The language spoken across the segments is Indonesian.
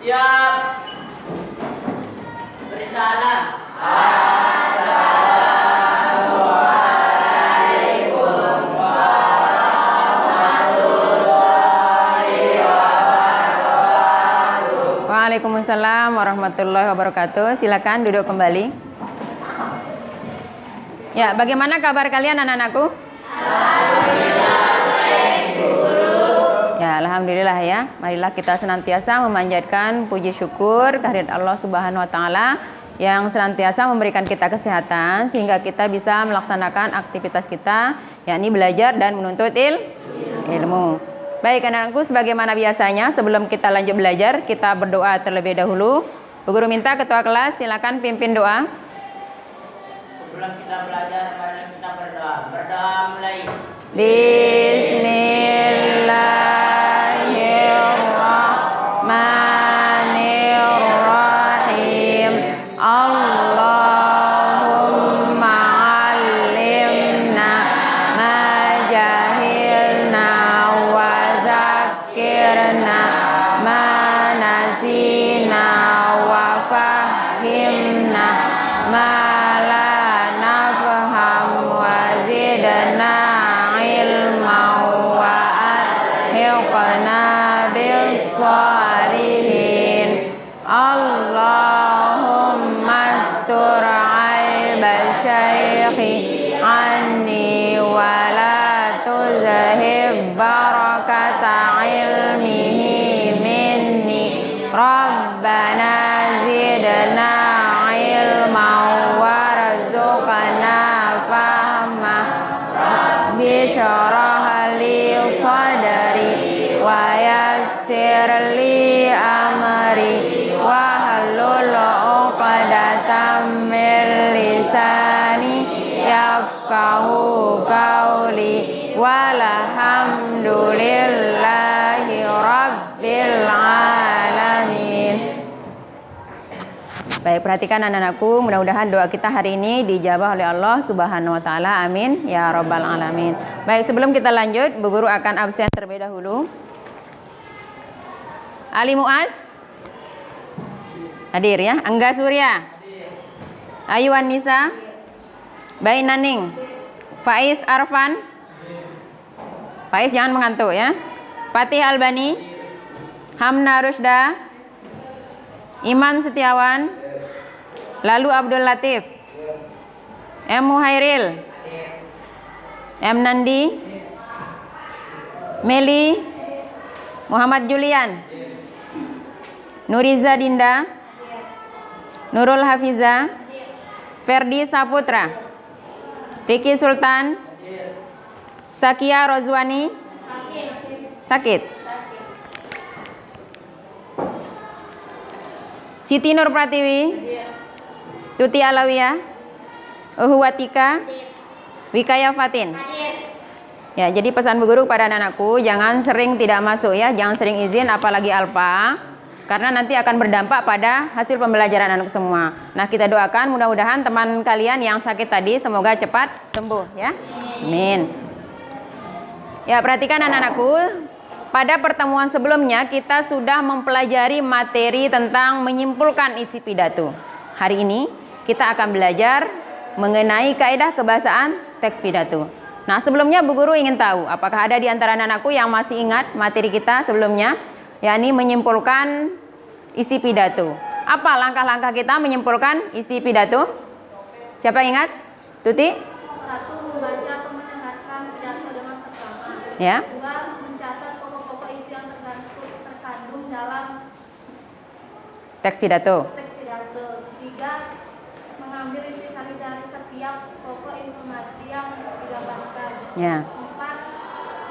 Siap. Beri salam. Waalaikumsalam warahmatullahi wabarakatuh. Silakan duduk kembali. Ya, bagaimana kabar kalian anak-anakku? Ya, alhamdulillah ya. Marilah kita senantiasa memanjatkan puji syukur kehadirat Allah Subhanahu wa taala yang senantiasa memberikan kita kesehatan sehingga kita bisa melaksanakan aktivitas kita, yakni belajar dan menuntut ilmu. Baik anak-anakku, sebagaimana biasanya sebelum kita lanjut belajar, kita berdoa terlebih dahulu. Bu Guru minta ketua kelas silakan pimpin doa. Sebelum kita belajar, mari kita berdoa. Berdoa mulai. Bismillahirrahmanirrahim. Allahumma 'allimna ma jahilna wa zakkirna ma nasina wa fahimna ma la nafham wa zidna ilma wa alhiqna bis salihin. Allahumma astur aiba syaikhi anni wa la tuzhib barakata ilmihi minni. Rabbana zidna ilma warzuqna fahma. Bishrah li sadri wa yassir li amri wahlul 'uqdatam min lisani yafqahu qawli walhamdulillahi rabbil alamin. Baik, perhatikan anak-anakku, mudah-mudahan doa kita hari ini dijabah oleh Allah Subhanahu wa taala. Amin ya rabbal alamin. Baik, sebelum kita lanjut, Bu Guru akan absen terlebih dahulu. Ali Muaz hadir ya. Angga Surya, Ayu Anissa, Bayi Naning, Faiz Arfan. Faiz jangan mengantuk ya. Fatih Albani, Hamna Rusda, Iman Setiawan, lalu Abdul Latif, M. Muhairil, M. Nandi, Meli, Muhammad Julian, Nuriza Dinda, Nurul Hafiza, Ferdi Saputra, Riki Sultan, Sakia Rozwani, sakit, Siti Nur Pratiwi, Tuti Alawiyah, Uhuwatika, Wikaya Fatin. Ya, jadi pesan Bu Guru pada anak-anakku, jangan sering tidak masuk ya, jangan sering izin apalagi alpa, karena nanti akan berdampak pada hasil pembelajaran anak semua. Nah, kita doakan mudah-mudahan teman kalian yang sakit tadi semoga cepat sembuh ya. Amin. Ya, perhatikan anak-anakku, pada pertemuan sebelumnya kita sudah mempelajari materi tentang menyimpulkan isi pidato. Hari ini kita akan belajar mengenai kaidah kebahasaan teks pidato. Nah, sebelumnya Bu Guru ingin tahu apakah ada di antara anak-anakku yang masih ingat materi kita sebelumnya, yakni menyimpulkan isi pidato. Apa langkah-langkah kita menyimpulkan isi pidato? Siapa ingat? Tuti? 1. Membaca atau mendengarkan pidato dengan seksama. Ya. 2. Mencatat pokok-pokok isi yang terkandung dalam Teks pidato. teks pidato. 3. Mengambil intisari dari setiap pokok informasi yang digambarkan. Ya. 4.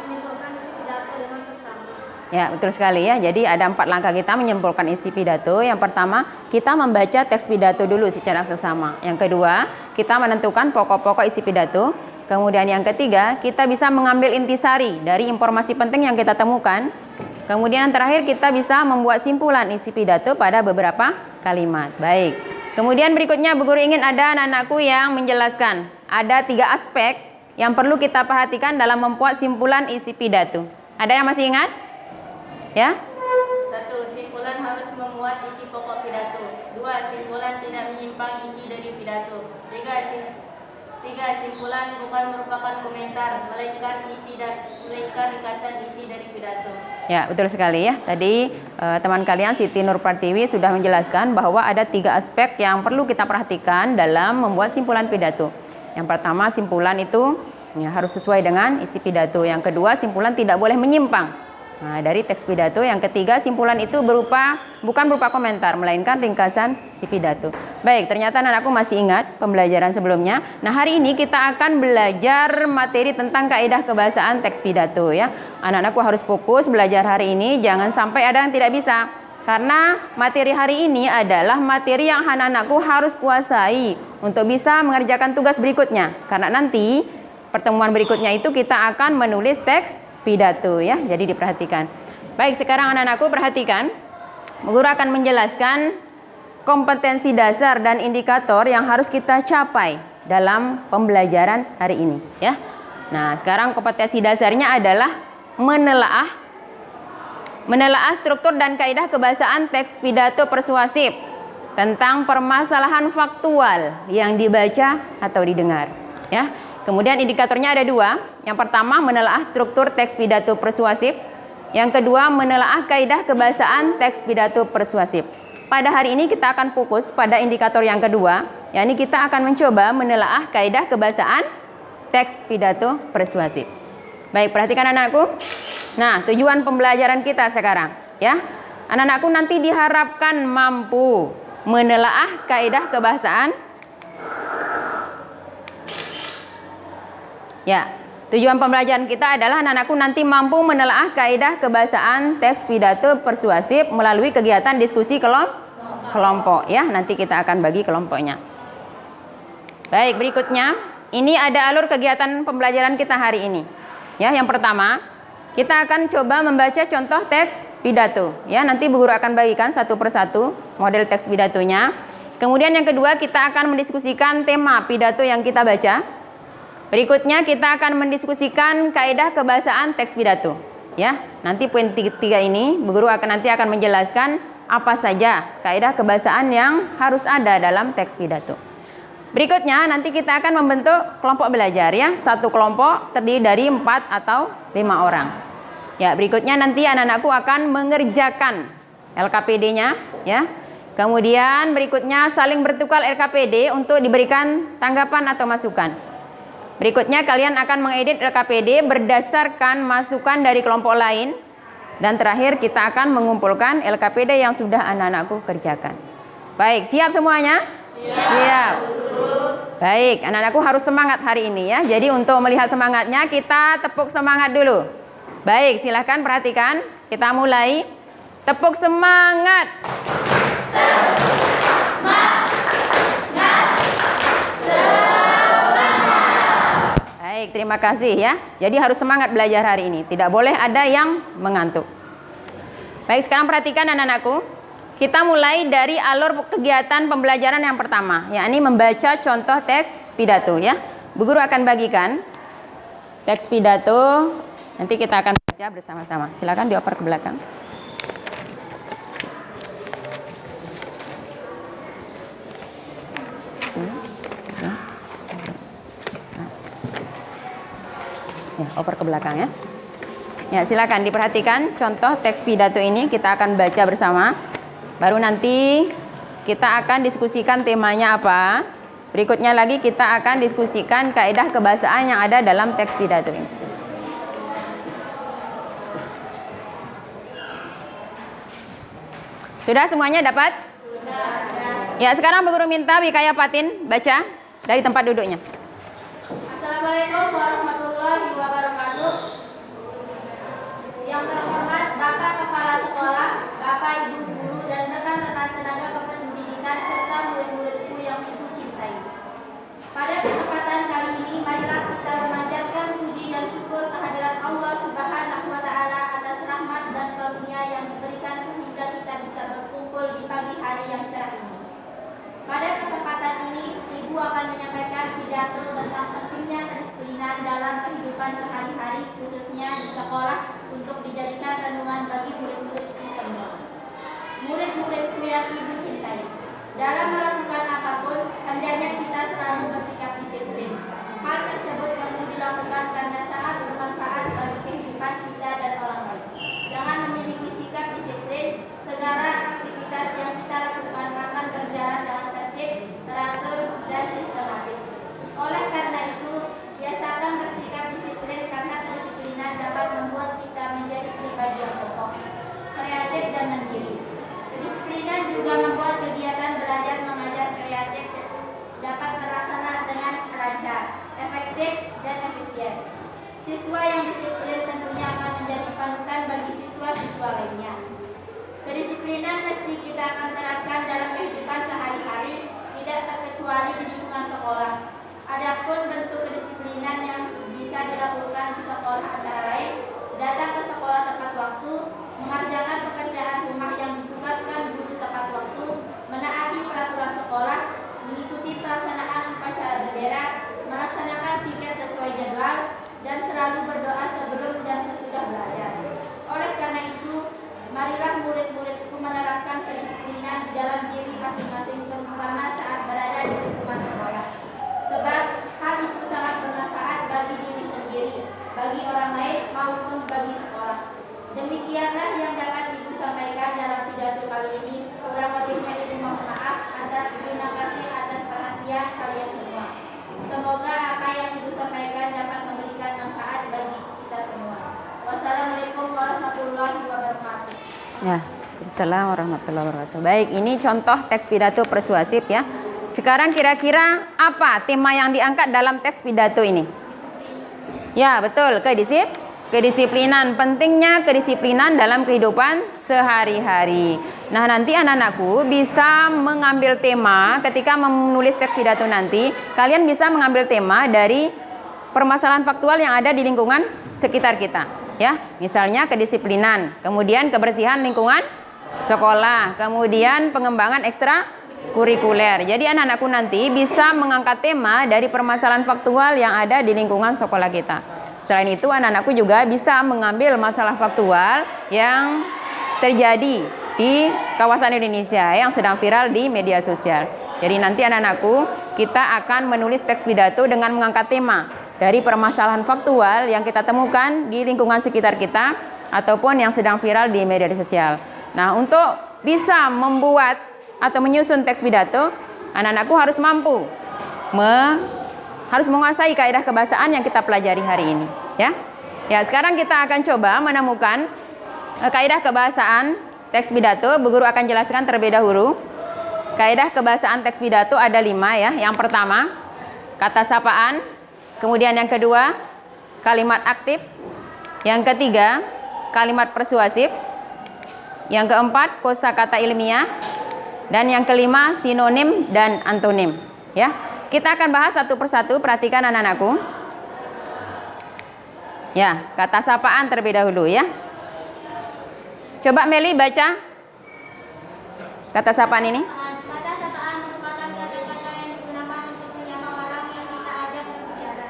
Menyimpulkan isi pidato dengan seksama. Ya, betul sekali ya. Jadi ada 4 langkah kita menyimpulkan isi pidato. Yang pertama, kita membaca teks pidato dulu secara seksama. Yang kedua, kita menentukan pokok-pokok isi pidato. Kemudian yang ketiga, kita bisa mengambil intisari dari informasi penting yang kita temukan. Kemudian yang terakhir, kita bisa membuat simpulan isi pidato pada beberapa kalimat. Baik. Kemudian berikutnya Bu Guru ingin ada anak-anakku yang menjelaskan. Ada 3 aspek yang perlu kita perhatikan dalam membuat simpulan isi pidato. Ada yang masih ingat? Ya? 1. Simpulan harus memuat 2. Simpulan tidak menyimpang isi dari pidato. 3. Simpulan bukan merupakan komentar, melainkan ringkasan isi dari pidato. Ya, betul sekali ya. Tadi teman kalian Siti Nur Pratiwi sudah menjelaskan bahwa ada 3 aspek yang perlu kita perhatikan dalam membuat simpulan pidato. Yang pertama, simpulan itu ya, harus sesuai dengan isi pidato. Yang kedua, simpulan tidak boleh menyimpang dari teks pidato. Yang ketiga, simpulan itu bukan berupa komentar, melainkan ringkasan si pidato. Baik, ternyata anakku masih ingat pembelajaran sebelumnya. Nah, hari ini kita akan belajar materi tentang kaidah kebahasaan teks pidato ya. Anak-anakku harus fokus belajar hari ini, jangan sampai ada yang tidak bisa. Karena materi hari ini adalah materi yang anak-anakku harus kuasai untuk bisa mengerjakan tugas berikutnya. Karena nanti pertemuan berikutnya itu kita akan menulis teks pidato ya, jadi diperhatikan. Baik, sekarang anak-anakku perhatikan. Guru akan menjelaskan kompetensi dasar dan indikator yang harus kita capai dalam pembelajaran hari ini ya. Nah, sekarang kompetensi dasarnya adalah menelaah struktur dan kaidah kebahasaan teks pidato persuasif tentang permasalahan faktual yang dibaca atau didengar ya. Kemudian indikatornya ada 2. Yang pertama, menelaah struktur teks pidato persuasif. Yang kedua, menelaah kaidah kebahasaan teks pidato persuasif. Pada hari ini kita akan fokus pada indikator yang kedua, yakni kita akan mencoba menelaah kaidah kebahasaan teks pidato persuasif. Baik, perhatikan anak-anakku. Nah, tujuan pembelajaran kita sekarang ya. Anak-anakku nanti diharapkan mampu menelaah kaidah kebahasaan. Ya, tujuan pembelajaran kita adalah anak-anakku nanti mampu menelaah kaidah kebahasaan teks pidato persuasif melalui kegiatan diskusi kelompok ya. Nanti kita akan bagi kelompoknya. Baik, berikutnya ini ada alur kegiatan pembelajaran kita hari ini. Ya, yang pertama, kita akan coba membaca contoh teks pidato ya. Nanti Bu Guru akan bagikan satu persatu model teks pidatonya. Kemudian yang kedua, kita akan mendiskusikan tema pidato yang kita baca. Berikutnya kita akan mendiskusikan kaidah kebahasaan teks pidato ya. Nanti poin 3 ini Bu Guru nanti akan menjelaskan apa saja kaidah kebahasaan yang harus ada dalam teks pidato. Berikutnya nanti kita akan membentuk kelompok belajar ya. Satu kelompok terdiri dari 4 atau 5 orang. Ya, berikutnya nanti anak-anakku akan mengerjakan LKPD-nya ya. Kemudian berikutnya saling bertukar LKPD untuk diberikan tanggapan atau masukan. Berikutnya kalian akan mengedit LKPD berdasarkan masukan dari kelompok lain. Dan terakhir kita akan mengumpulkan LKPD yang sudah anak-anakku kerjakan. Baik, siap semuanya? Siap. Baik, anak-anakku harus semangat hari ini ya. Jadi untuk melihat semangatnya kita tepuk semangat dulu. Baik, silahkan perhatikan. Kita mulai. Tepuk semangat. Baik, terima kasih ya. Jadi harus semangat belajar hari ini. Tidak boleh ada yang mengantuk. Baik, sekarang perhatikan anak-anakku. Kita mulai dari alur kegiatan pembelajaran yang pertama, yakni membaca contoh teks pidato ya. Bu Guru akan bagikan teks pidato. Nanti kita akan baca bersama-sama. Silakan dioper ke belakang. Ya, oper ke belakang ya. Ya, silakan diperhatikan contoh teks pidato ini kita akan baca bersama. Baru nanti kita akan diskusikan temanya apa. Berikutnya lagi kita akan diskusikan kaidah kebahasaan yang ada dalam teks pidato ini. Sudah semuanya dapat? Sudah. Ya, sekarang Bu Guru minta Wikaya Fatin baca dari tempat duduknya. Assalamualaikum warahmatullahi wabarakatuh. Yang terhormat Bapak Kepala Sekolah, Bapak Ibu Guru dan rekan-rekan tenaga kependidikan serta murid-muridku yang Ibu cintai. Pada kesempatan kali ini, marilah kita memanjatkan puji dan syukur kehadirat Allah Subhanahu wa Ta'ala atas rahmat dan karunia yang diberikan sehingga kita bisa berkumpul di pagi hari yang cerah ini. Pada kesempatan ini, Ibu akan menyampaikan pidato tentang pentingnya kedisiplinan dalam kehidupan sehari-hari, khususnya di sekolah, untuk dijadikan renungan bagi murid-muridku semua. Murid-muridku yang Ibu cintai, Dalam melakukan apapun, hendaknya kita selalu bersikap disiplin. Hal tersebut perlu dilakukan karena sangat bermanfaat bagi kehidupan kita dan orang lain. Jangan memiliki sikap disiplin, segala aktivitas yang kita lakukan akan berjalan dengan tertib, teratur, dan sistematis. Oleh karena itu, biasakan bersikap disiplin karena kedisiplinan dapat membuat kita menjadi pribadi yang kokoh, kreatif, dan mandiri. Kedisiplinan juga membuat kegiatan belajar mengajar kreatif dapat terlaksana dengan lancar, efektif, dan efisien. Siswa yang disiplin tentunya akan menjadi panutan bagi siswa-siswa lainnya. Kedisiplinan mesti kita akan terapkan dalam kehidupan sehari-hari, tidak terkecuali di lingkungan sekolah. Adapun bentuk kedisiplinan yang bisa dilakukan di sekolah antara lain, datang ke sekolah tepat waktu, mengerjakan pekerjaan rumah yang ditugaskan guru tepat waktu, menaati peraturan sekolah, mengikuti pelaksanaan upacara bendera, melaksanakan piket sesuai jadwal, dan selalu berdoa sebelum dan sesudah belajar. Oleh karena itu, marilah murid-muridku menerapkan kedisiplinan di dalam diri masing-masing, terutama saat berada di lingkungan sekolah. Sebab hal itu sangat bermanfaat bagi diri sendiri, bagi orang lain, maupun bagi sekolah. Demikianlah yang dapat Ibu sampaikan dalam pidato kali ini. Kurang lebihnya Ibu mohon maaf. Terima kasih atas perhatian kalian semua. Semoga apa yang Ibu sampaikan dapat memberikan manfaat bagi kita semua. Wassalamualaikum warahmatullahi wabarakatuh. Ya, Waalaikumsalam warahmatullahi wabarakatuh. Baik, ini contoh teks pidato persuasif ya. Sekarang kira-kira apa tema yang diangkat dalam teks pidato ini? Ya, betul, kedisiplinan. Pentingnya kedisiplinan dalam kehidupan sehari-hari. Nah, nanti anak-anakku bisa mengambil tema ketika menulis teks pidato nanti. Kalian bisa mengambil tema dari permasalahan faktual yang ada di lingkungan sekitar kita. Ya, misalnya kedisiplinan, kemudian kebersihan lingkungan sekolah, kemudian pengembangan ekstra kurikuler. Jadi anak-anakku nanti bisa mengangkat tema dari permasalahan faktual yang ada di lingkungan sekolah kita. Selain itu anak-anakku juga bisa mengambil masalah faktual yang terjadi di kawasan Indonesia yang sedang viral di media sosial. Jadi nanti anak-anakku kita akan menulis teks pidato dengan mengangkat tema dari permasalahan faktual yang kita temukan di lingkungan sekitar kita ataupun yang sedang viral di media sosial. Nah, untuk bisa membuat atau menyusun teks pidato, anak-anakku harus mampu harus menguasai kaidah kebahasaan yang kita pelajari hari ini, ya. Ya, sekarang kita akan coba menemukan kaidah kebahasaan teks pidato. Bu Guru akan jelaskan terlebih dahulu. Kaidah kebahasaan teks pidato ada 5 ya. Yang pertama, kata sapaan. Kemudian yang kedua, kalimat aktif. Yang ketiga, kalimat persuasif. Yang keempat, kosakata ilmiah. Dan yang kelima, sinonim dan antonim. Ya, kita akan bahas satu persatu. Perhatikan anak-anakku. Ya, kata sapaan terlebih dahulu ya. Coba Meli baca kata sapaan ini. Kata sapaan merupakan kata-kata yang digunakan untuk menyapa orang yang kita ajak berbicara.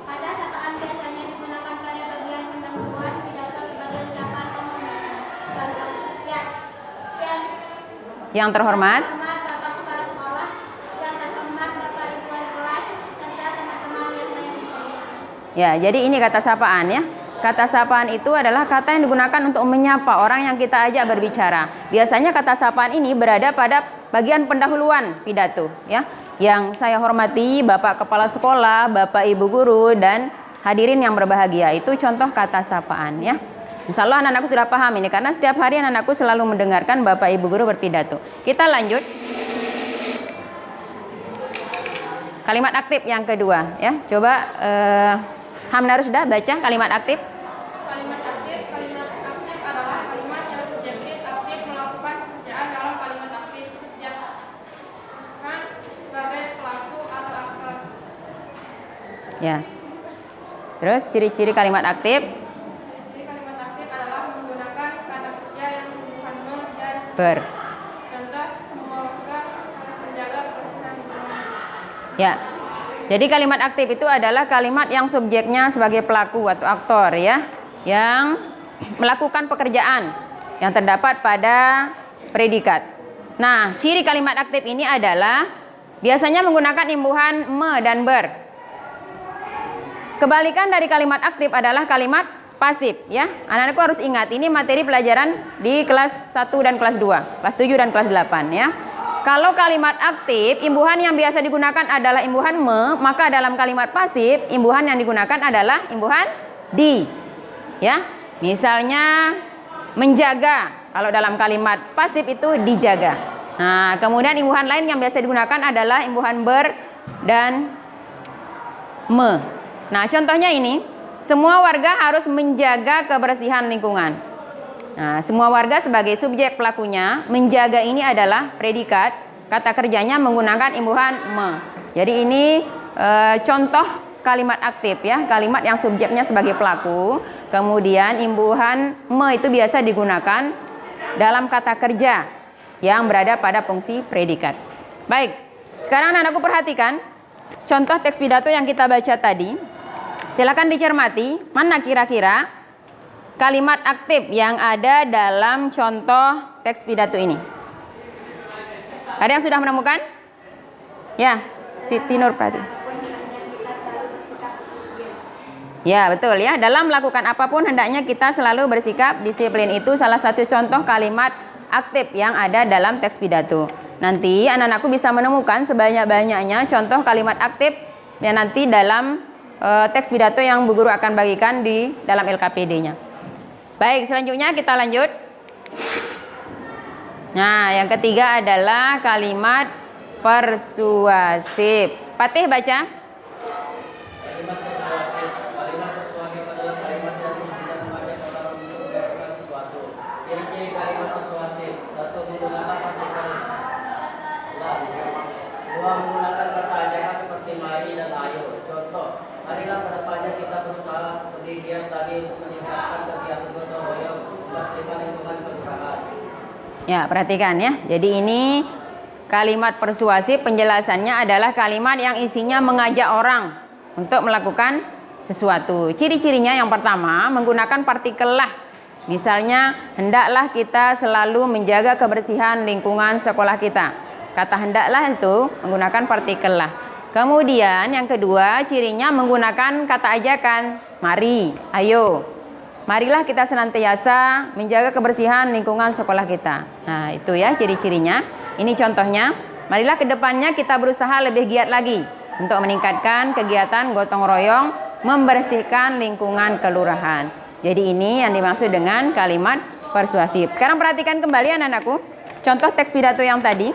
Kata sapaan biasanya digunakan pada bagian pendahuluan pidato sebagai ucapan pembukaan. Contoh, ya, Yang terhormat, Bapak Kepala Sekolah, yang terhormat Bapak Ibu Wali Kelas, serta teman-teman yang saya cintai. ya, jadi ini kata sapaan ya. Kata sapaan itu adalah kata yang digunakan untuk menyapa orang yang kita ajak berbicara. Biasanya kata sapaan ini berada pada bagian pendahuluan pidato ya. Yang saya hormati Bapak Kepala Sekolah, Bapak Ibu Guru, dan hadirin yang berbahagia. Itu contoh kata sapaan ya. Insya Allah anak-anakku sudah paham ini, karena setiap hari anak-anakku selalu mendengarkan Bapak Ibu Guru berpidato. Kita lanjut. Kalimat aktif yang kedua ya. Coba Hamna Rusda baca kalimat aktif. Kalimat aktif adalah kalimat yang subjektif aktif melakukan pekerjaan dalam kalimat aktif kan sebagai pelaku atau aktor. Ya. Terus ciri-ciri kalimat aktif. Jadi kalimat aktif adalah menggunakan kata kerja yang menunjukkan dan Ber. contoh semoga harus menjaga kebersihan lingkungan. Ya. Jadi kalimat aktif itu adalah kalimat yang subjeknya sebagai pelaku atau aktor ya, yang melakukan pekerjaan yang terdapat pada predikat. Nah, ciri kalimat aktif ini adalah biasanya menggunakan imbuhan me dan ber. Kebalikan dari kalimat aktif adalah kalimat pasif ya. Anak-anakku harus ingat, ini materi pelajaran di kelas 1 dan kelas 2, kelas 7 dan kelas 8 ya. Kalau kalimat aktif, imbuhan yang biasa digunakan adalah imbuhan me, maka dalam kalimat pasif, imbuhan yang digunakan adalah imbuhan di. Ya. Misalnya menjaga, kalau dalam kalimat pasif itu dijaga. Nah, kemudian imbuhan lain yang biasa digunakan adalah imbuhan ber dan me. Nah, contohnya ini, semua warga harus menjaga kebersihan lingkungan. Nah, semua warga sebagai subjek pelakunya, menjaga ini adalah predikat, kata kerjanya menggunakan imbuhan me. Jadi ini contoh kalimat aktif ya, kalimat yang subjeknya sebagai pelaku, kemudian imbuhan me itu biasa digunakan dalam kata kerja yang berada pada fungsi predikat. Baik, sekarang anak-anakku perhatikan contoh teks pidato yang kita baca tadi. Silakan dicermati, mana kira-kira kalimat aktif yang ada dalam contoh teks pidato ini. Ada yang sudah menemukan? Ya, Siti Nur perhati. Ya, betul ya. Dalam melakukan apapun hendaknya kita selalu bersikap disiplin. Itu salah satu contoh kalimat aktif yang ada dalam teks pidato. Nanti anak-anakku bisa menemukan sebanyak-banyaknya contoh kalimat aktif yang nanti dalam teks pidato yang Bu Guru akan bagikan di dalam LKPD-nya. Baik, selanjutnya kita lanjut. Nah, yang ketiga adalah kalimat persuasif. Patih baca. Kalimat persuasif. Kalimat persuasif adalah kalimat yang isinya mengajak orang untuk melakukan sesuatu. Ciri-ciri kalimat persuasif: 1. Menggunakan partikel la. 2. Menggunakan kata ajakan seperti mari dan ayo. Contoh, marilah kedepannya kita berusaha seperti giat tadi untuk meningkatkan kegiatan gotong royong membersihkan lingkungan kelurahan. Ya, perhatikan ya. Jadi ini kalimat persuasif, penjelasannya adalah kalimat yang isinya mengajak orang untuk melakukan sesuatu. Ciri-cirinya yang pertama, menggunakan partikel lah. Misalnya, hendaklah kita selalu menjaga kebersihan lingkungan sekolah kita. Kata hendaklah itu menggunakan partikel lah. Kemudian yang kedua, cirinya menggunakan kata ajakan. Mari, ayo. Marilah kita senantiasa menjaga kebersihan lingkungan sekolah kita. Nah, itu ya ciri-cirinya. Ini contohnya. Marilah ke depannya kita berusaha lebih giat lagi untuk meningkatkan kegiatan gotong royong membersihkan lingkungan kelurahan. Jadi ini yang dimaksud dengan kalimat persuasif. Sekarang perhatikan kembali anak-anakku contoh teks pidato yang tadi.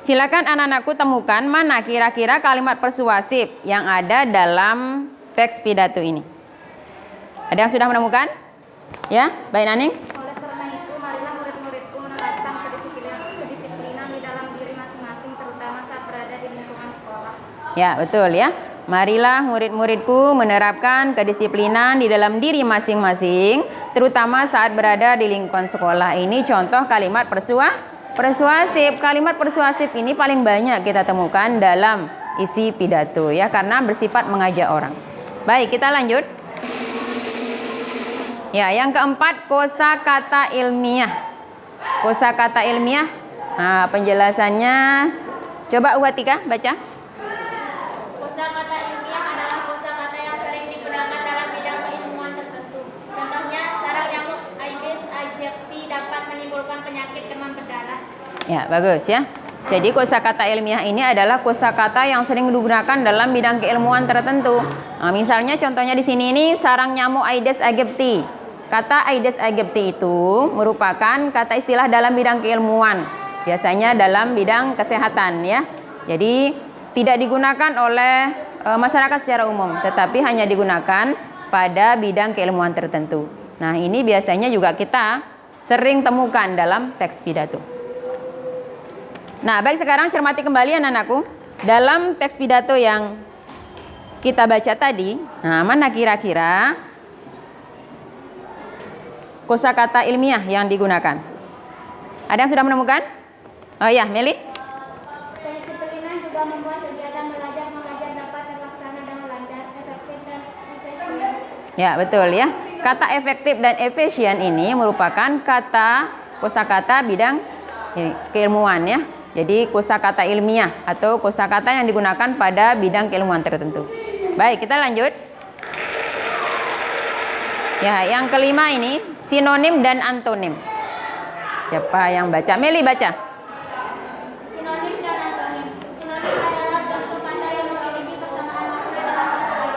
Silakan anak-anakku temukan mana kira-kira kalimat persuasif yang ada dalam teks pidato ini. Ada yang sudah menemukan? Ya, baik Naning. Oleh karena itu, marilah murid-muridku menerapkan kedisiplinan di dalam diri masing-masing, terutama saat berada di lingkungan sekolah. Ya, betul ya. Marilah murid-muridku menerapkan kedisiplinan di dalam diri masing-masing, terutama saat berada di lingkungan sekolah. Ini contoh kalimat persuasif. Kalimat persuasif ini paling banyak kita temukan dalam isi pidato ya, karena bersifat mengajak orang. Baik, kita lanjut. Ya, yang keempat, kosakata ilmiah. Kosakata ilmiah. Nah, penjelasannya coba Uhatika baca. Kosakata ilmiah adalah kosakata yang sering digunakan dalam bidang keilmuan tertentu. Contohnya, sarang nyamuk Aedes aegypti dapat menimbulkan penyakit demam berdarah. Ya, bagus ya. Jadi kosakata ilmiah ini adalah kosakata yang sering digunakan dalam bidang keilmuan tertentu. Nah, misalnya contohnya di sini ini sarang nyamuk Aedes aegypti. Kata Aedes aegypti itu merupakan kata istilah dalam bidang keilmuan. Biasanya dalam bidang kesehatan ya. Jadi tidak digunakan oleh masyarakat secara umum, tetapi hanya digunakan pada bidang keilmuan tertentu. Nah, ini biasanya juga kita sering temukan dalam teks pidato. Nah, baik, sekarang cermati kembali anak-anakku. Dalam teks pidato yang kita baca tadi, nah mana kira-kira kosakata ilmiah yang digunakan? Ada yang sudah menemukan? Oh ya, Meli? Kedisiplinan juga membuat kegiatan belajar mengajar dapat terlaksana dengan lancar, efektif, dan efisien. Ya, betul ya. Kata efektif dan efisien ini merupakan kata kosakata bidang Ini keilmuan ya. Jadi kosakata ilmiah atau kosakata yang digunakan pada bidang keilmuan tertentu. Baik, kita lanjut. Ya, yang kelima ini sinonim dan antonim. Siapa yang baca? Meli baca. Sinonim dan antonim. Sinonim adalah bentuk kata yang memiliki persamaan makna dengan kata lain.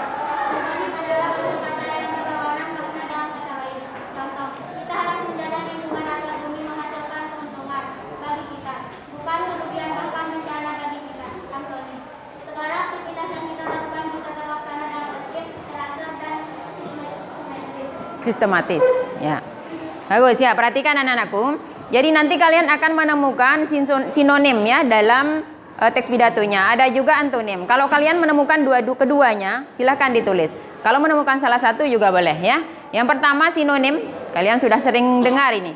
Antonim adalah bentuk kata yang berlawanan makna dengan kata lain. Contoh, kita harus menjaga lingkungan agar bumi menghasilkan keuntungan bagi kita, bukan kerugian bahkan bencana bagi kita. Antonim. Segala aktivitas yang kita lakukan bisa terlaksana dengan tertib, teratur, dan Sistematis. Ya. Bagus ya, perhatikan anak-anakku. Jadi nanti kalian akan menemukan sinonim ya dalam teks pidatonya. Ada juga antonim. Kalau kalian menemukan keduanya, silahkan ditulis. Kalau menemukan salah satu juga boleh ya. Yang pertama sinonim, kalian sudah sering dengar ini.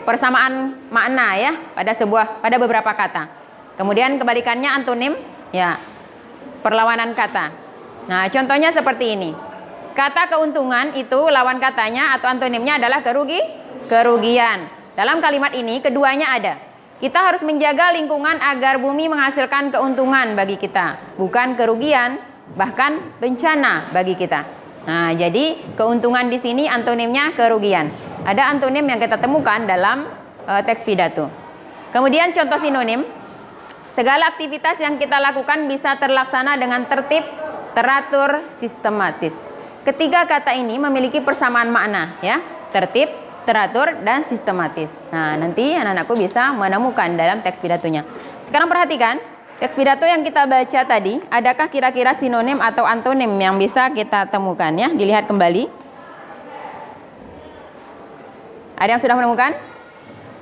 Persamaan makna ya pada beberapa kata. Kemudian kebalikannya antonim, ya perlawanan kata. Nah, contohnya seperti ini. Kata keuntungan itu lawan katanya atau antonimnya adalah kerugian. Dalam kalimat ini keduanya ada. Kita harus menjaga lingkungan agar bumi menghasilkan keuntungan bagi kita, bukan kerugian, bahkan bencana bagi kita. Nah, jadi keuntungan di sini antonimnya kerugian. Ada antonim yang kita temukan dalam teks pidato. Kemudian contoh sinonim, segala aktivitas yang kita lakukan bisa terlaksana dengan tertib, teratur, sistematis. Ketiga kata ini memiliki persamaan makna ya, tertib, teratur, dan sistematis. Nah, nanti anak-anakku bisa menemukan dalam teks pidatonya. Sekarang perhatikan, teks pidato yang kita baca tadi, adakah kira-kira sinonim atau antonim yang bisa kita temukan ya? Dilihat kembali. Ada yang sudah menemukan?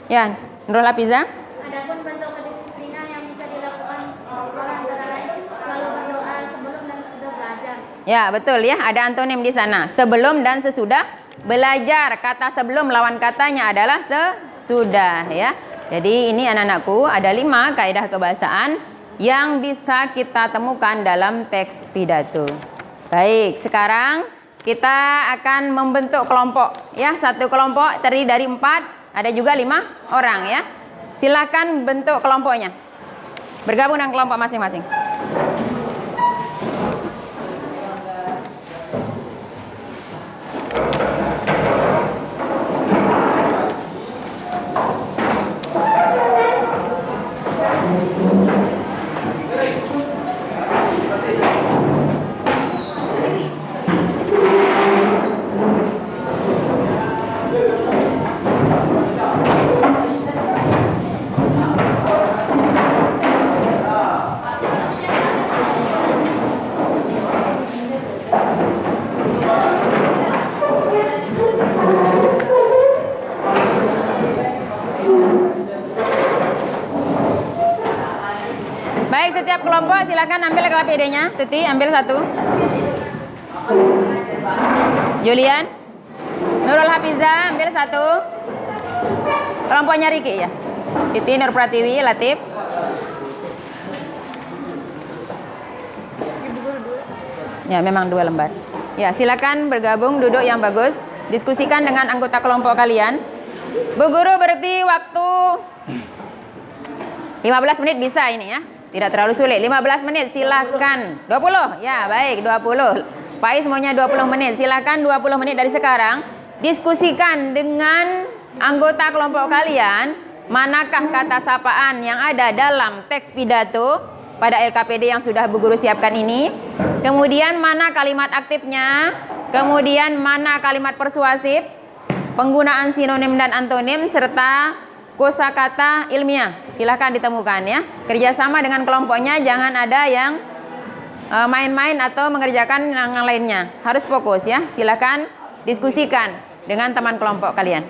Ya, Nurul Hafiza. Adapun bentuk kedisiplinan yang bisa dilakukan oleh antara lain selalu berdoa sebelum dan sesudah belajar. Ya, betul ya, ada antonim di sana. Sebelum dan sesudah belajar. Kata sebelum lawan katanya adalah sesudah ya. Jadi ini anak-anakku ada 5 kaidah kebahasaan yang bisa kita temukan dalam teks pidato. Baik, sekarang kita akan membentuk kelompok ya. Satu kelompok terdiri dari 4, ada juga 5 orang ya. Silakan bentuk kelompoknya. Bergabung dengan kelompok masing-masing. Baik, setiap kelompok silakan ambil KPD-nya. Tuti, ambil 1. Julian, Nurul Hafiza, ambil 1. Kelompoknya Riki ya. Titi, Nur Pratiwi, Latif. Ya, memang 2 lembar. Ya, silakan bergabung, duduk yang bagus. Diskusikan dengan anggota kelompok kalian. Bu Guru berarti waktu 15 menit bisa ini ya. Tidak terlalu sulit. 15 menit silakan. 20. Ya, baik, 20. Faiz maunya 20 menit. Silakan 20 menit dari sekarang diskusikan dengan anggota kelompok kalian manakah kata sapaan yang ada dalam teks pidato pada LKPD yang sudah Bu Guru siapkan ini. Kemudian mana kalimat aktifnya, kemudian mana kalimat persuasif, penggunaan sinonim dan antonim serta kosakata ilmiah. Silakan ditemukan ya. Kerjasama dengan kelompoknya, jangan ada yang main-main atau mengerjakan yang lainnya. Harus fokus ya. Silakan diskusikan dengan teman kelompok kalian.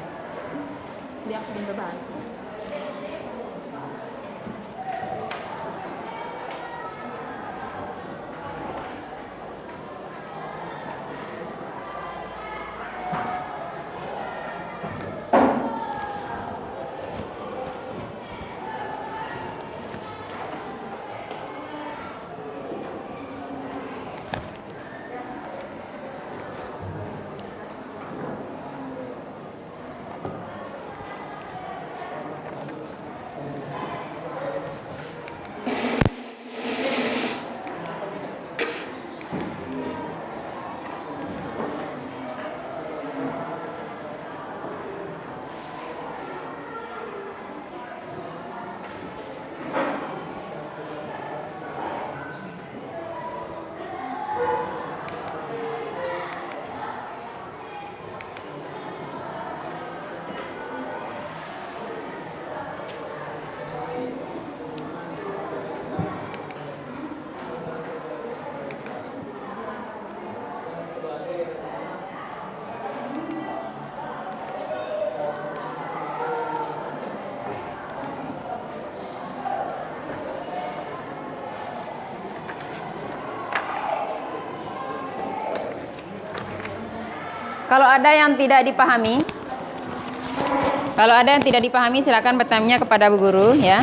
Kalau ada yang tidak dipahami, silakan bertanya kepada Bu Guru ya.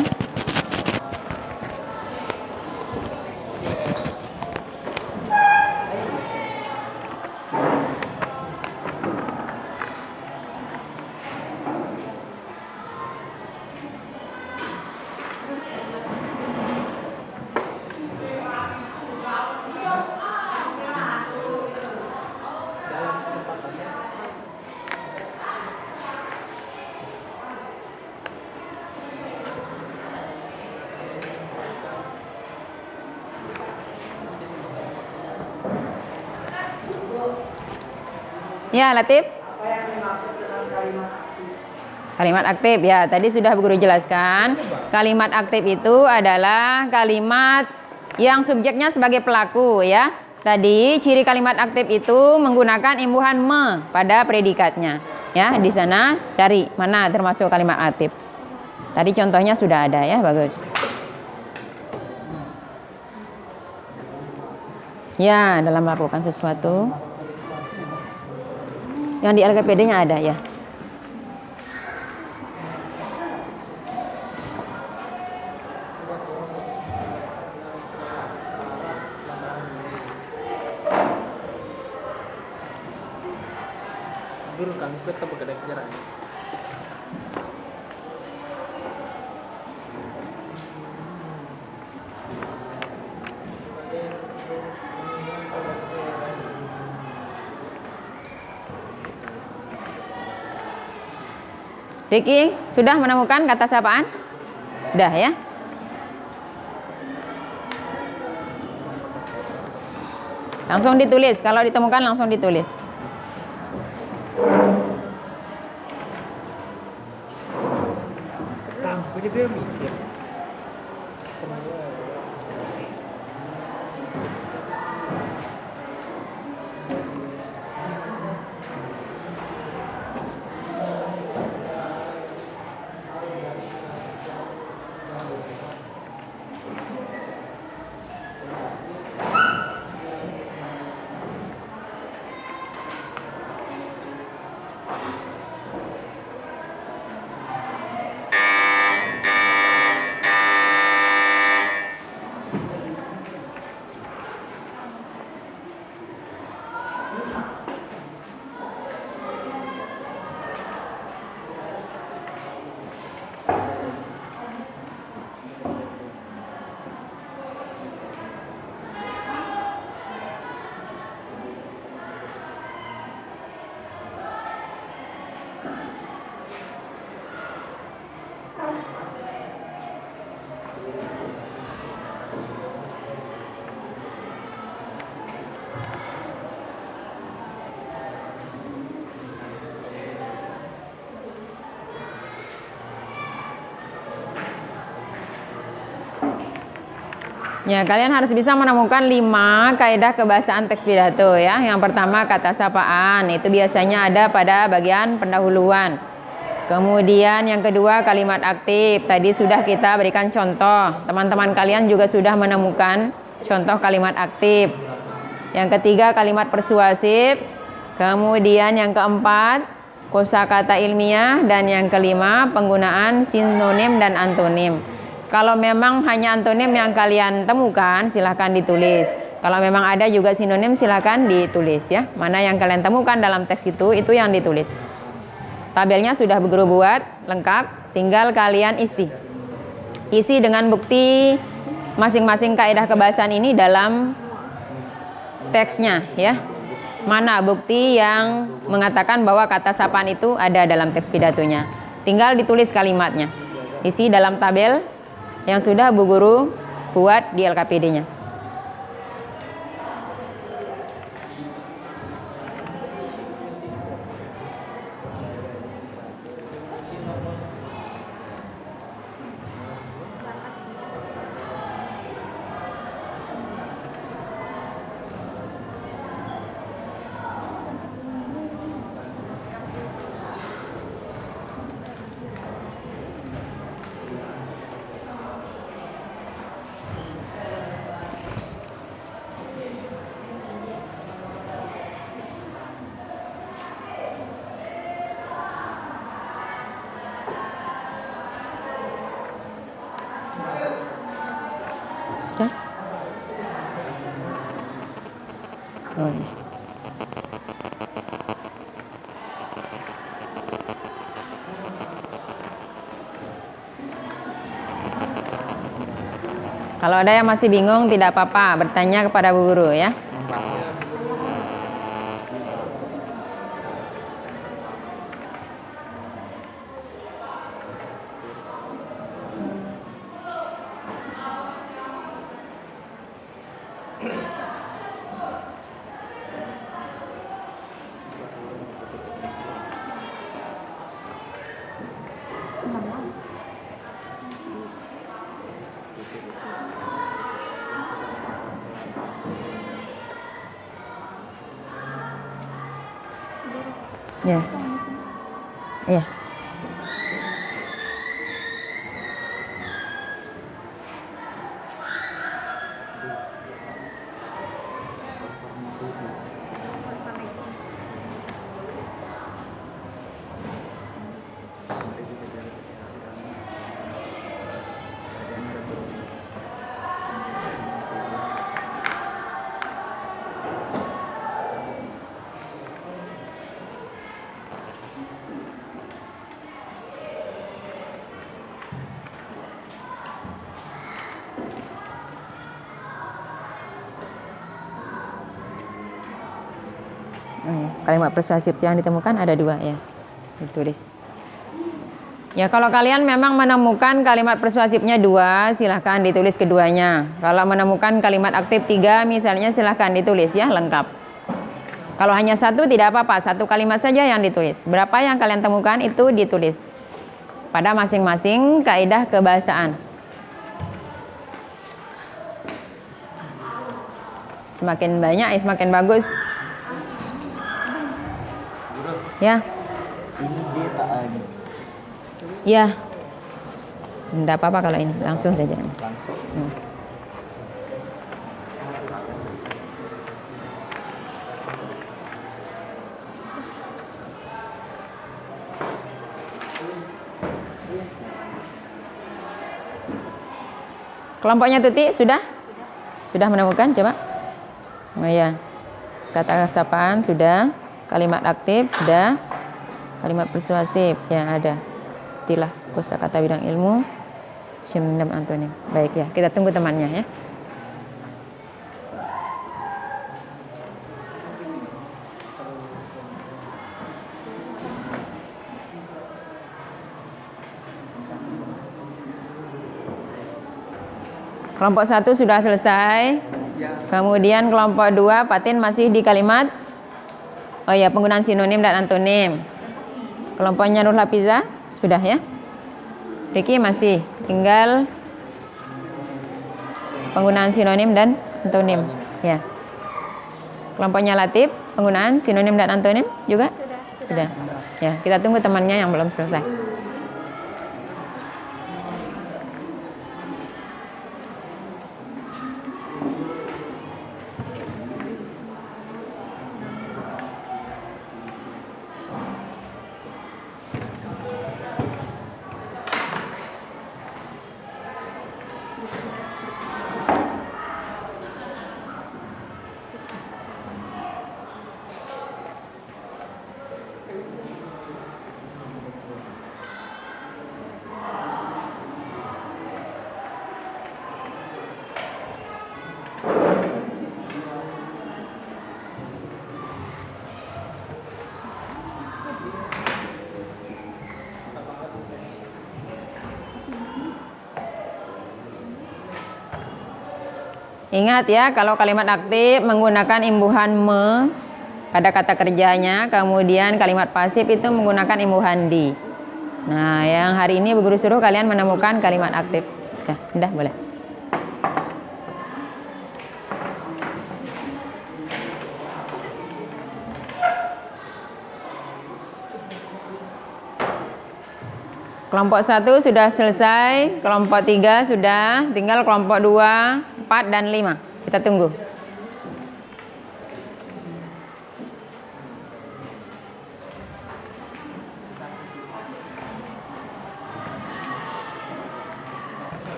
Ya, Latif. Apa yang dimaksud dengan kalimat aktif? Kalimat aktif ya, tadi sudah Bu Guru jelaskan. Kalimat aktif itu adalah kalimat yang subjeknya sebagai pelaku ya. Tadi ciri kalimat aktif itu menggunakan imbuhan me pada predikatnya. Ya, di sana cari mana termasuk kalimat aktif. Tadi contohnya sudah ada ya, bagus. Ya, dalam melakukan sesuatu. Yang di LKPD-nya ada ya. Guru kan kita bekerja kejaran. Riki, sudah menemukan kata sapaan? Udah ya? Langsung ditulis, kalau ditemukan langsung ditulis. Kamu dia mikir. Ya, kalian harus bisa menemukan 5 kaidah kebahasaan teks pidato ya. Yang pertama kata sapaan, itu biasanya ada pada bagian pendahuluan. Kemudian yang kedua kalimat aktif, tadi sudah kita berikan contoh. Teman-teman kalian juga sudah menemukan contoh kalimat aktif. Yang ketiga kalimat persuasif. Kemudian yang keempat kosakata ilmiah, dan yang kelima penggunaan sinonim dan antonim. Kalau memang hanya antonim yang kalian temukan, silahkan ditulis. Kalau memang ada juga sinonim, silahkan ditulis ya. Mana yang kalian temukan dalam teks itu yang ditulis. Tabelnya sudah Bu Guru buat lengkap, tinggal kalian isi. Isi dengan bukti masing-masing kaidah kebahasaan ini dalam teksnya ya. Mana bukti yang mengatakan bahwa kata sapaan itu ada dalam teks pidatonya. Tinggal ditulis kalimatnya. Isi dalam tabel yang sudah Bu Guru buat di LKPD-nya. Oh, iya. Kalau ada yang masih bingung tidak apa-apa, bertanya kepada Bu Guru ya. Ya. Iya. Kalimat persuasif yang ditemukan ada 2 ya, ditulis. Ya kalau kalian memang menemukan kalimat persuasifnya 2, silahkan ditulis keduanya. Kalau menemukan kalimat aktif 3 misalnya, silahkan ditulis ya lengkap. Kalau hanya 1 tidak apa-apa, 1 kalimat saja yang ditulis. Berapa yang kalian temukan itu ditulis pada masing-masing kaidah kebahasaan. Semakin banyak semakin bagus. Ya. Ya. Tidak apa-apa kalau ini, langsung saja. Langsung. Kelompoknya Tuti sudah? Sudah menemukan? Coba. Oh ya. Kata sapaan sudah. Kalimat aktif sudah, kalimat persuasif ya ada, istilah kosakata bidang ilmu, sinonim antonim. Baik ya, kita tunggu temannya ya. Kelompok 1 sudah selesai. Kemudian kelompok 2 Patin masih di kalimat oh ya, penggunaan sinonim dan antonim. Kelompoknya Nur Hafiza sudah ya. Riki masih tinggal penggunaan sinonim dan antonim ya. Kelompoknya Latif penggunaan sinonim dan antonim juga sudah. Ya, kita tunggu temannya yang belum selesai. Ingat ya, kalau kalimat aktif menggunakan imbuhan me pada kata kerjanya, kemudian kalimat pasif itu menggunakan imbuhan di. Nah, yang hari ini Bu Guru suruh kalian menemukan kalimat aktif. Ya, udah boleh. Kelompok 1 sudah selesai, kelompok 3 sudah, tinggal kelompok 2, 4 dan 5. Kita tunggu.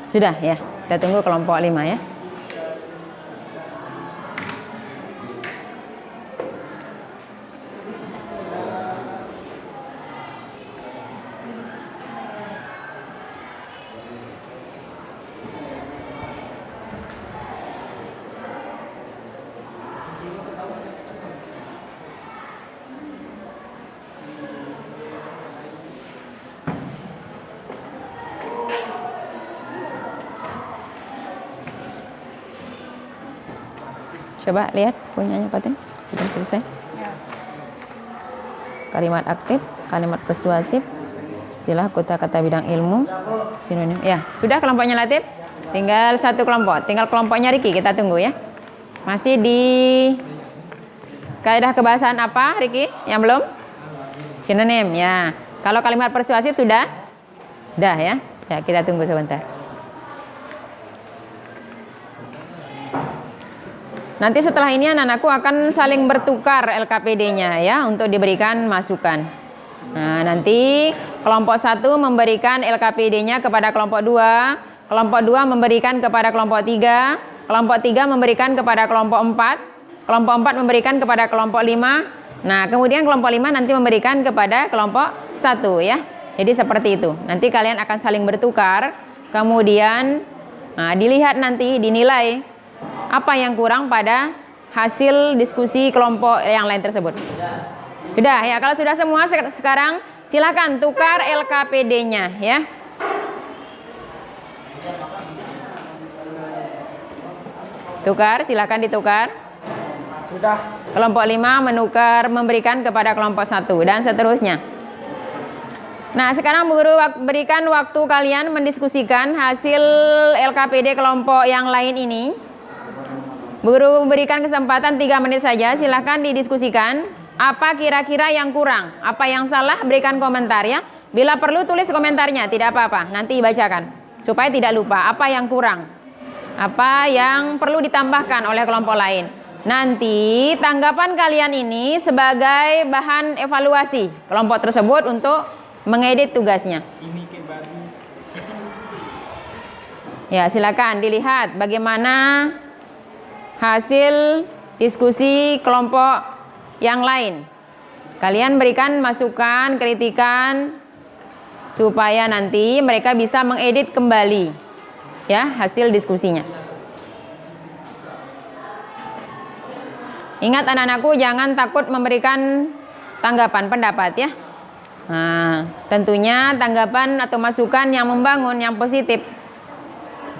Sudah ya, kita tunggu kelompok 5 ya. Coba lihat punyanya Fatin. Sudah selesai. Kalimat aktif, kalimat persuasif, istilah kata-kata bidang ilmu, sinonim. Ya, sudah kelompoknya Latif. Tinggal satu kelompok. Tinggal kelompoknya Riki, kita tunggu ya. Masih di kaidah kebahasaan apa, Riki? Yang belum? Sinonim, ya. Kalau kalimat persuasif sudah? Dah ya. Ya, kita tunggu sebentar. Nanti setelah ini anak-anakku akan saling bertukar LKPD-nya ya untuk diberikan masukan. Nah, nanti kelompok 1 memberikan LKPD-nya kepada kelompok 2, kelompok 2 memberikan kepada kelompok 3, kelompok 3 memberikan kepada kelompok 4, kelompok 4 memberikan kepada kelompok 5. Nah, kemudian kelompok 5 nanti memberikan kepada kelompok 1 ya. Jadi seperti itu. Nanti kalian akan saling bertukar. Kemudian dilihat nanti, dinilai apa yang kurang pada hasil diskusi kelompok yang lain tersebut. Sudah ya, kalau sudah semua sekarang silakan tukar LKPD-nya ya. Tukar, silakan ditukar. Sudah. Kelompok 5 menukar memberikan kepada kelompok 1 dan seterusnya. Nah, sekarang guru berikan waktu kalian mendiskusikan hasil LKPD kelompok yang lain ini. Guru berikan kesempatan 3 menit saja, silahkan didiskusikan. Apa kira-kira yang kurang? Apa yang salah? Berikan komentar ya. Bila perlu tulis komentarnya, tidak apa-apa. Nanti dibacakan. Supaya tidak lupa apa yang kurang. Apa yang perlu ditambahkan oleh kelompok lain. Nanti tanggapan kalian ini sebagai bahan evaluasi kelompok tersebut untuk mengedit tugasnya. Ya, silakan dilihat bagaimana hasil diskusi kelompok yang lain. Kalian berikan masukan, kritikan supaya nanti mereka bisa mengedit kembali ya hasil diskusinya. Ingat anak-anakku, jangan takut memberikan tanggapan pendapat ya. Nah, tentunya tanggapan atau masukan yang membangun, yang positif.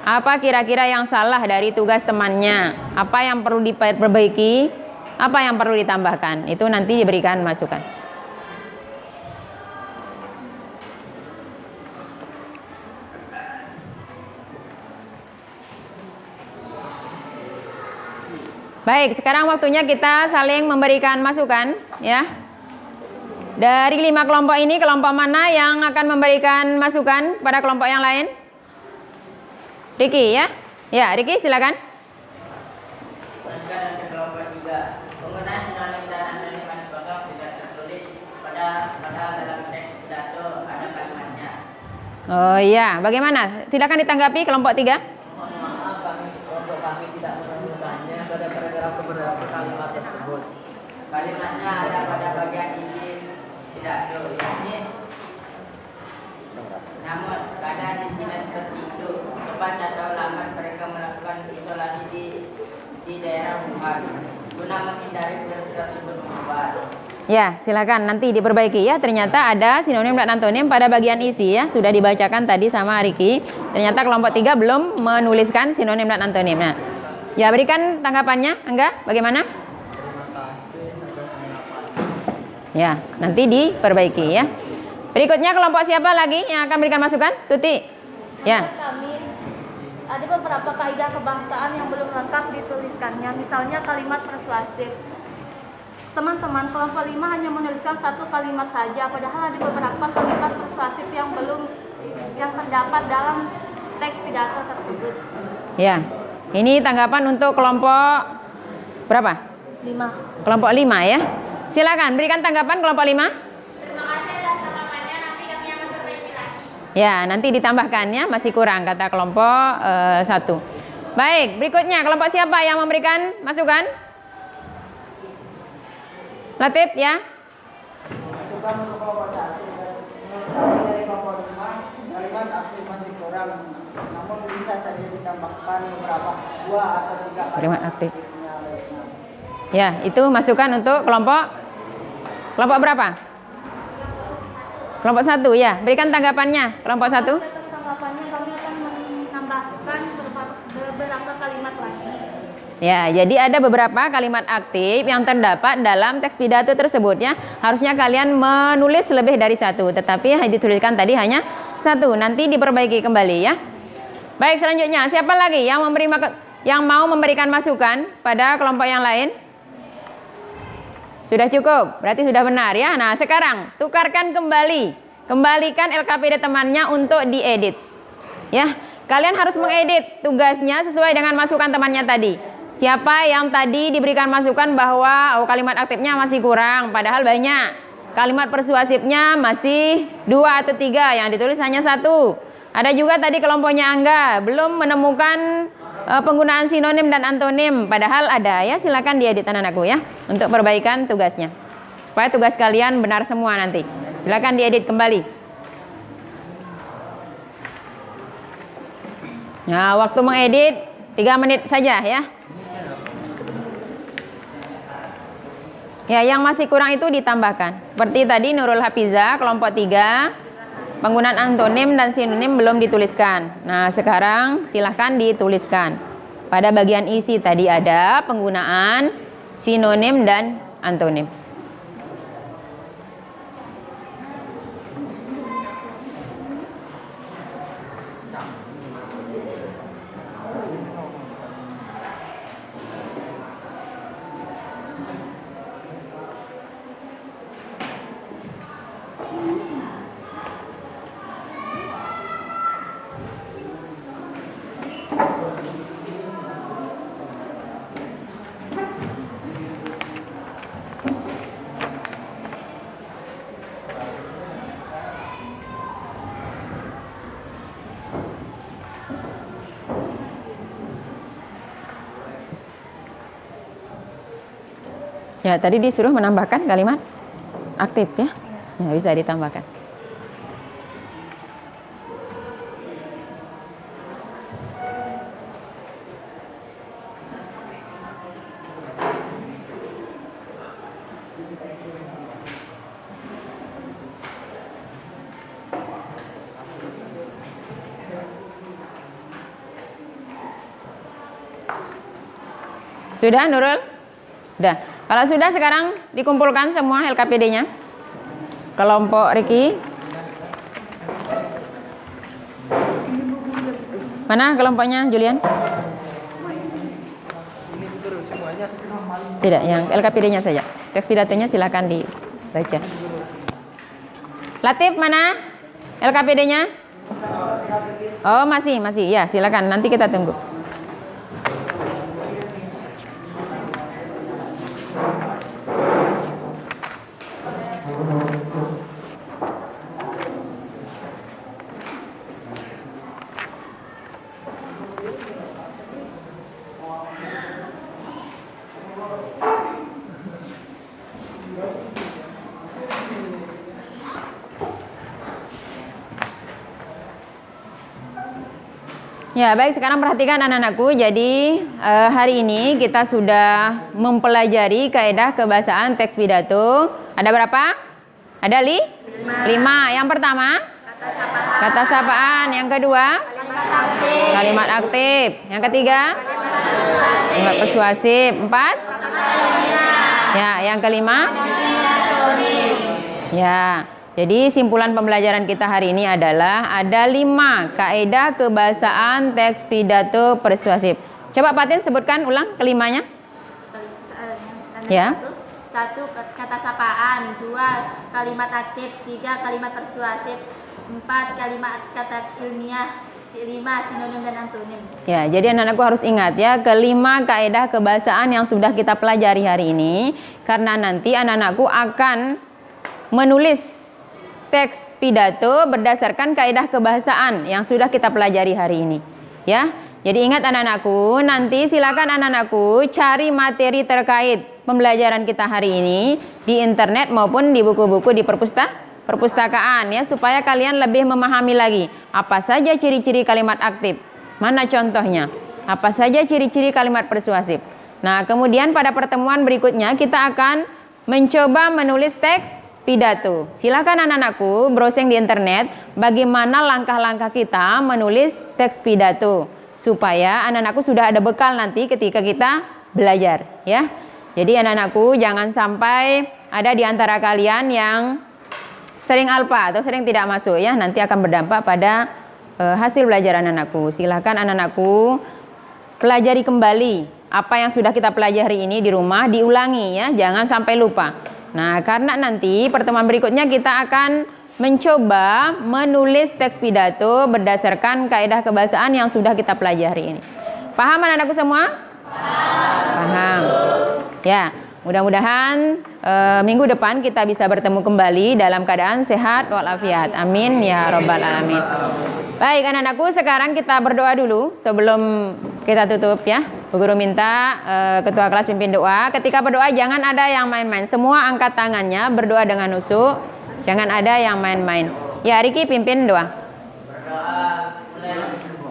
Apa kira-kira yang salah dari tugas temannya? Apa yang perlu diperbaiki? Apa yang perlu ditambahkan? Itu nanti diberikan masukan. Baik, sekarang waktunya kita saling memberikan masukan ya. Dari 5 kelompok ini, kelompok mana yang akan memberikan masukan pada kelompok yang lain? Riki ya? Ya, Riki silakan. Untuk kelompok 3, penggunaan sinonim dan antonim masuk tidak tertulis padahal dalam teks pidato ada kalimatnya. Oh iya, bagaimana? Silakan ditanggapi kelompok 3. Mohon maaf, kelompok kami tidak menemukannya pada paragraf keberapa kalimat tersebut. Kalimatnya ada pada bagian isi pidato, yakni namun keadaan tidak seperti itu. Cepat atau lambat mereka melakukan isolasi di daerah Wuhan guna menghindari virus tersebut menyebar. Ya, silakan nanti diperbaiki ya. Ternyata ada sinonim dan antonim pada bagian isi ya. Sudah dibacakan tadi sama Riki. Ternyata kelompok 3 belum menuliskan sinonim dan antonim. Nah, ya berikan tanggapannya. Enggak? Bagaimana? Ya, nanti diperbaiki ya. Berikutnya kelompok siapa lagi yang akan berikan masukan? Tuti. Ya. Kami ada beberapa kaidah kebahasaan yang belum lengkap dituliskannya, misalnya kalimat persuasif. Teman-teman kelompok 5 hanya menuliskan 1 kalimat saja, padahal ada beberapa kalimat persuasif yang terdapat dalam teks pidato tersebut. Ya. Ini tanggapan untuk kelompok berapa? 5. Kelompok 5 ya. Silakan berikan tanggapan kelompok 5. Terima kasih atas tanggapannya, nanti kami akan perbaiki lagi. Ya, nanti ditambahkannya masih kurang kata kelompok 1. Baik, berikutnya kelompok siapa yang memberikan masukan? Latif ya. Masukan untuk kelompok 1 dari kelompok 5, kalimat aktif masih kurang, namun bisa saja ditambahkan beberapa 2 atau 3 Kalimat aktif. Ya, itu masukan untuk kelompok berapa? Kelompok 1 ya. Berikan tanggapannya kelompok 1. Atas tanggapannya kami akan menambahkan beberapa kalimat lagi. Ya, jadi ada beberapa kalimat aktif yang terdapat dalam teks pidato tersebut ya. Harusnya kalian menulis lebih dari satu, tetapi yang dituliskan tadi hanya satu. Nanti diperbaiki kembali ya. Baik, selanjutnya siapa lagi yang mau memberikan masukan pada kelompok yang lain? Sudah cukup, berarti sudah benar ya. Nah, sekarang tukarkan kembali. Kembalikan LKPD temannya untuk diedit. Ya, kalian harus mengedit tugasnya sesuai dengan masukan temannya tadi. Siapa yang tadi diberikan masukan bahwa kalimat aktifnya masih kurang, padahal banyak. Kalimat persuasifnya masih 2 atau 3, yang ditulis hanya 1. Ada juga tadi kelompoknya Angga, belum menemukan penggunaan sinonim dan antonim, padahal ada ya. Silakan diedit anak-anakku ya, untuk perbaikan tugasnya. Supaya tugas kalian benar semua nanti. Silakan diedit kembali. Nah, waktu mengedit 3 menit saja ya. Ya, yang masih kurang itu ditambahkan. Seperti tadi Nurul Hafiza, kelompok 3, penggunaan antonim dan sinonim belum dituliskan. Nah, sekarang silahkan dituliskan. Pada bagian isi tadi ada penggunaan sinonim dan antonim. Ya, tadi disuruh menambahkan kalimat aktif ya. Ya, bisa ditambahkan. Sudah, Nurul? Sudah. Kalau sudah, sekarang dikumpulkan semua LKPD-nya. Kelompok Riki. Mana kelompoknya, Julian? Tidak, yang LKPD-nya saja. Teks pidatonya silakan dibaca. Latif, mana LKPD-nya? Oh, masih. Ya, silakan. Nanti kita tunggu. Ya, baik, sekarang perhatikan anak-anakku. Jadi hari ini kita sudah mempelajari kaidah kebahasaan teks pidato. Ada berapa? Ada 5. Yang pertama kata sapaan. Yang kedua kalimat aktif. Yang ketiga kalimat persuasif. 4 ya. Yang kelima ya. Jadi simpulan pembelajaran kita hari ini adalah ada 5 kaidah kebahasaan teks pidato persuasif. Coba Fatin sebutkan ulang kelimanya. Ya. 1 kata sapaan, 2 kalimat aktif, 3 kalimat persuasif, 4 kalimat kata ilmiah, 5 sinonim dan antonim. Ya, jadi anak-anakku harus ingat ya, kelima kaidah kebahasaan yang sudah kita pelajari hari ini, karena nanti anak-anakku akan menulis teks pidato berdasarkan kaidah kebahasaan yang sudah kita pelajari hari ini. Ya, jadi ingat anak-anakku, nanti silakan anak-anakku cari materi terkait pembelajaran kita hari ini di internet maupun di buku-buku di perpustakaan ya, supaya kalian lebih memahami lagi apa saja ciri-ciri kalimat aktif, mana contohnya, apa saja ciri-ciri kalimat persuasif. Nah, kemudian pada pertemuan berikutnya kita akan mencoba menulis teks pidato. Silakan anak-anakku browsing di internet bagaimana langkah-langkah kita menulis teks pidato supaya anak-anakku sudah ada bekal nanti ketika kita belajar ya. Jadi anak-anakku jangan sampai ada di antara kalian yang sering alpa atau sering tidak masuk ya, nanti akan berdampak pada hasil belajar anak-anakku. Silahkan anak-anakku pelajari kembali apa yang sudah kita pelajari ini di rumah, diulangi ya, jangan sampai lupa. Nah, karena nanti pertemuan berikutnya kita akan mencoba menulis teks pidato berdasarkan kaidah kebahasaan yang sudah kita pelajari ini. Paham anak-anakku semua? Paham. Ya, mudah-mudahan minggu depan kita bisa bertemu kembali dalam keadaan sehat walafiat. Amin ya rabbal alamin. Baik anak-anakku, sekarang kita berdoa dulu sebelum kita tutup ya. Bu Guru minta ketua kelas pimpin doa. Ketika berdoa jangan ada yang main-main. Semua angkat tangannya, berdoa dengan khusyuk. Jangan ada yang main-main. Ya, Riki pimpin doa.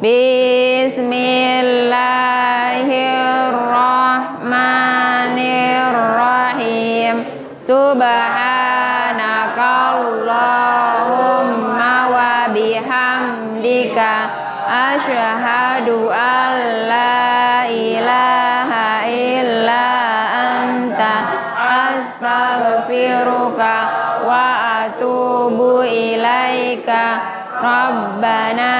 Bismillahirrahmanirrahim. Subhanakallahumma wa bihamdika asyhadu an la ilaha illa anta astaghfiruka wa atubu ilaika. Rabbana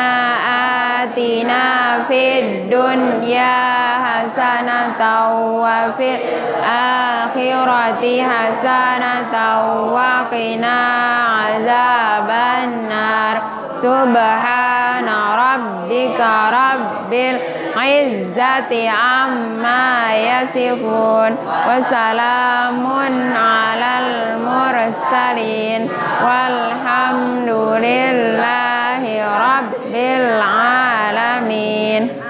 atina fid dunya hasanatan wa fil akhirati hasanatan wa qina azabannar. Subhana rabbika rabbil izzati amma yasifun wa salamun alal mursalin walhamdulillahi rabbil alamin.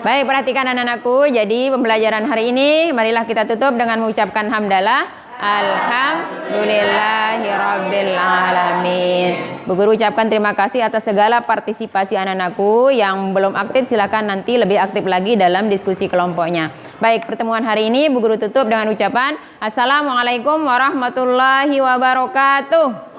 Baik, perhatikan anak-anakku. Jadi pembelajaran hari ini marilah kita tutup dengan mengucapkan hamdalah. Alhamdulillahirabbil alamin. Bu Guru ucapkan terima kasih atas segala partisipasi anak-anakku. Yang belum aktif silakan nanti lebih aktif lagi dalam diskusi kelompoknya. Baik, pertemuan hari ini Bu Guru tutup dengan ucapan Assalamualaikum warahmatullahi wabarakatuh.